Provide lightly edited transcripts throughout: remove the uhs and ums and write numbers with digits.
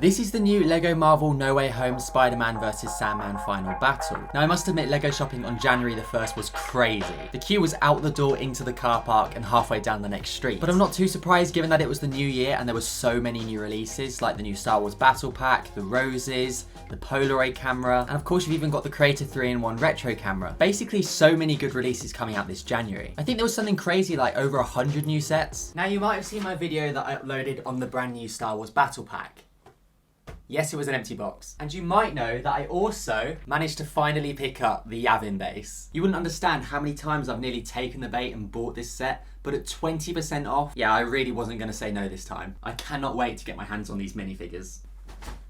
This is the new LEGO Marvel No Way Home Spider-Man vs Sandman final battle. Now I must admit, LEGO shopping on January the 1st was crazy. The queue was out the door into the car park and halfway down the next street. But I'm not too surprised given that it was the new year and there were so many new releases like the new Star Wars Battle Pack, the Roses, the Polaroid camera, and of course you've even got the Creator 3-in-1 retro camera. Basically so many good releases coming out this January. I think there was something crazy like over 100 new sets. Now you might have seen my video that I uploaded on the brand new Star Wars Battle Pack. Yes, it was an empty box. And you might know that I also managed to finally pick up the Yavin base. You wouldn't understand how many times I've nearly taken the bait and bought this set, but at 20% off, yeah, I really wasn't going to say no this time. I cannot wait to get my hands on these minifigures.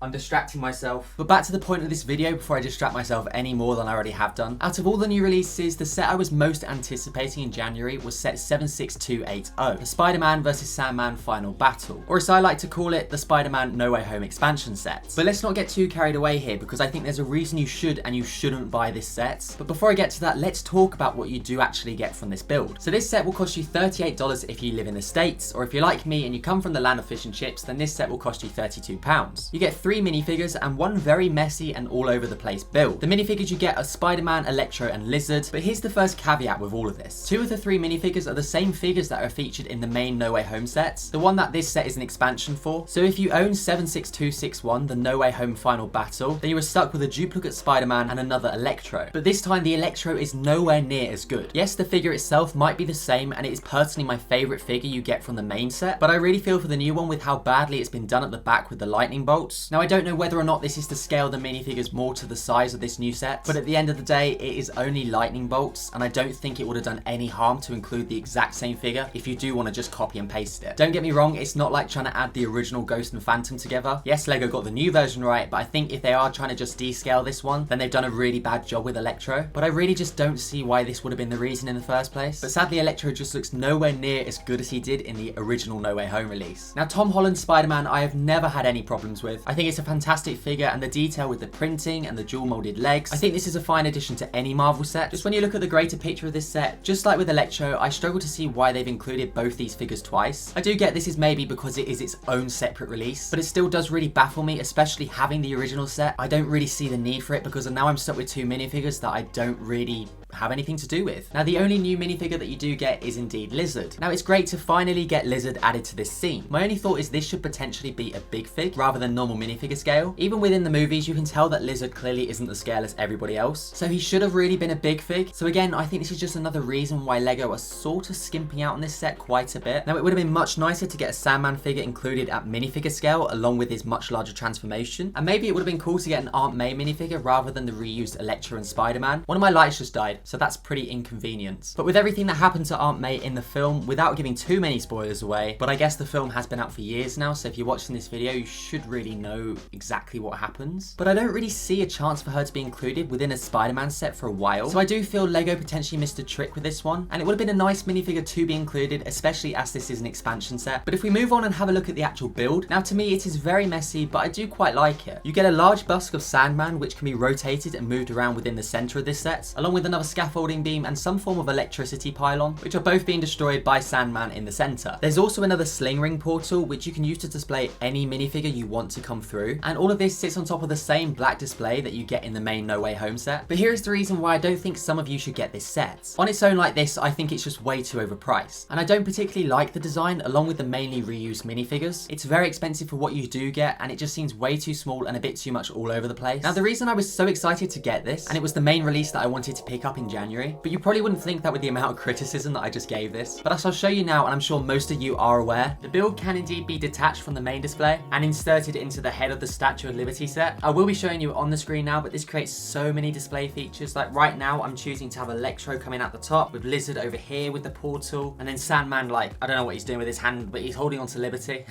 I'm distracting myself. But back to the point of this video before I distract myself any more than I already have done. Out of all the new releases, the set I was most anticipating in January was set 76280, the Spider-Man vs Sandman final battle, or as I like to call it, the Spider-Man No Way Home expansion set. But let's not get too carried away here because I think there's a reason you should and you shouldn't buy this set. But before I get to that, let's talk about what you do actually get from this build. So this set will cost you $38 if you live in the States, or if you're like me and you come from the land of fish and chips, then this set will cost you £32. You get 3 minifigures and one very messy and all over the place build. The minifigures you get are Spider-Man, Electro and Lizard, but here's the first caveat with all of this. 2 of the 3 minifigures are the same figures that are featured in the main No Way Home sets, the one that this set is an expansion for. So if you own 76261, the No Way Home final battle, then you are stuck with a duplicate Spider-Man and another Electro. But this time the Electro is nowhere near as good. Yes, the figure itself might be the same and it is personally my favourite figure you get from the main set, but I really feel for the new one with how badly it's been done at the back with the lightning bolts. Now I don't know whether or not this is to scale the minifigures more to the size of this new set, but at the end of the day it is only lightning bolts and I don't think it would have done any harm to include the exact same figure if you do want to just copy and paste it. Don't get me wrong, it's not like trying to add the original Ghost and Phantom together. Yes, LEGO got the new version right, but I think if they are trying to just descale this one, then they've done a really bad job with Electro. But I really just don't see why this would have been the reason in the first place. But sadly Electro just looks nowhere near as good as he did in the original No Way Home release. Now Tom Holland's Spider-Man I have never had any problems with. I think it's a fantastic figure and the detail with the printing and the dual molded legs. I think this is a fine addition to any Marvel set. Just when you look at the greater picture of this set, just like with Electro, I struggle to see why they've included both these figures twice. I do get this is maybe because it is its own separate release, but it still does really baffle me, especially having the original set. I don't really see the need for it because now I'm stuck with 2 minifigures that I don't really have anything to do with. Now the only new minifigure that you do get is indeed Lizard. Now it's great to finally get Lizard added to this scene. My only thought is this should potentially be a big fig rather than normal minifigure scale. Even within the movies you can tell that Lizard clearly isn't the scale as everybody else, so he should have really been a big fig. So again, I think this is just another reason why LEGO are sort of skimping out on this set quite a bit. Now it would have been much nicer to get a Sandman figure included at minifigure scale along with his much larger transformation, and maybe it would have been cool to get an Aunt May minifigure rather than the reused Electro and Spider-Man. One of my lights just died, so that's pretty inconvenient. But with everything that happened to Aunt May in the film, without giving too many spoilers away, but I guess the film has been out for years now, so if you're watching this video you should really know exactly what happens. But I don't really see a chance for her to be included within a Spider-Man set for a while, so I do feel LEGO potentially missed a trick with this one, and it would have been a nice minifigure to be included, especially as this is an expansion set. But if we move on and have a look at the actual build, now to me it is very messy, but I do quite like it. You get a large bust of Sandman which can be rotated and moved around within the center of this set, along with another scaffolding beam and some form of electricity pylon, which are both being destroyed by Sandman in the center. There's also another sling ring portal which you can use to display any minifigure you want to come through, and all of this sits on top of the same black display that you get in the main No Way Home set. But here is the reason why I don't think some of you should get this set. On its own like this, I think it's just way too overpriced, and I don't particularly like the design along with the mainly reused minifigures. It's very expensive for what you do get, and it just seems way too small and a bit too much all over the place. Now the reason I was so excited to get this, and it was the main release that I wanted to pick up in January, but you probably wouldn't think that with the amount of criticism that I just gave this, but as I'll show you now, and I'm sure most of you are aware, the build can indeed be detached from the main display and inserted into the head of the Statue of Liberty set. I will be showing you on the screen now, but this creates so many display features. Like right now I'm choosing to have Electro coming out the top with Lizard over here with the portal, and then Sandman, like I don't know what he's doing with his hand, but he's holding on to Liberty.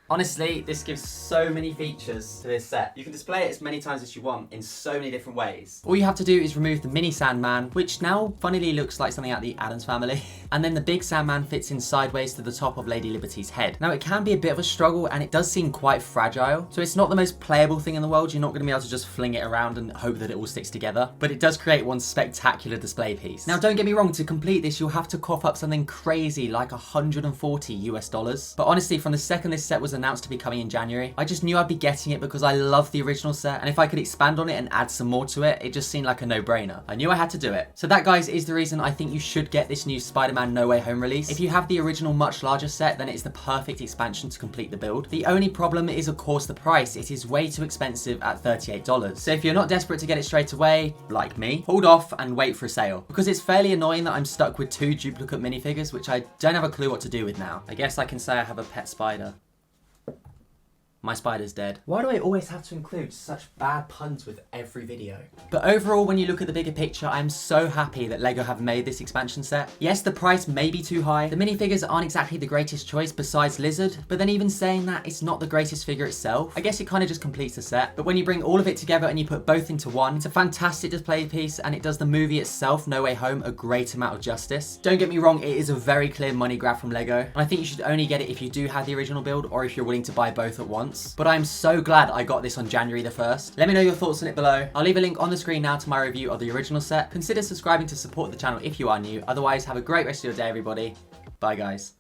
Honestly, this gives so many features to this set. You can display it as many times as you want in so many different ways. All you have to do is remove the mini Sandman, which now funnily looks like something out of the Addams Family. And then the big Sandman fits in sideways to the top of Lady Liberty's head. Now it can be a bit of a struggle and it does seem quite fragile. So it's not the most playable thing in the world. You're not going to be able to just fling it around and hope that it all sticks together. But it does create one spectacular display piece. Now don't get me wrong, to complete this you'll have to cough up something crazy like $140 US. But honestly, from the second this set was announced to be coming in January, I just knew I'd be getting it because I love the original set, and if I could expand on it and add some more to it, it just seemed like a no-brainer. I knew I had to do it. So that, guys, is the reason I think you should get this new Spider-Man No Way Home release. If you have the original much larger set, then it's the perfect expansion to complete the build. The only problem is, of course, the price. It is way too expensive at $38. So if you're not desperate to get it straight away, like me, hold off and wait for a sale. Because it's fairly annoying that I'm stuck with 2 duplicate minifigures, which I don't have a clue what to do with now. I guess I can say I have a pet spider. My spider's dead. Why do I always have to include such bad puns with every video? But overall, when you look at the bigger picture, I'm so happy that LEGO have made this expansion set. Yes, the price may be too high. The minifigures aren't exactly the greatest choice besides Lizard, but then even saying that, it's not the greatest figure itself. I guess it kind of just completes the set. But when you bring all of it together and you put both into one, it's a fantastic display piece, and it does the movie itself, No Way Home, a great amount of justice. Don't get me wrong, it is a very clear money grab from LEGO, and I think you should only get it if you do have the original build or if you're willing to buy both at once. But I'm so glad I got this on January the 1st. Let me know your thoughts on it below. I'll leave a link on the screen now to my review of the original set. Consider subscribing to support the channel if you are new. Otherwise, have a great rest of your day, everybody. Bye, guys.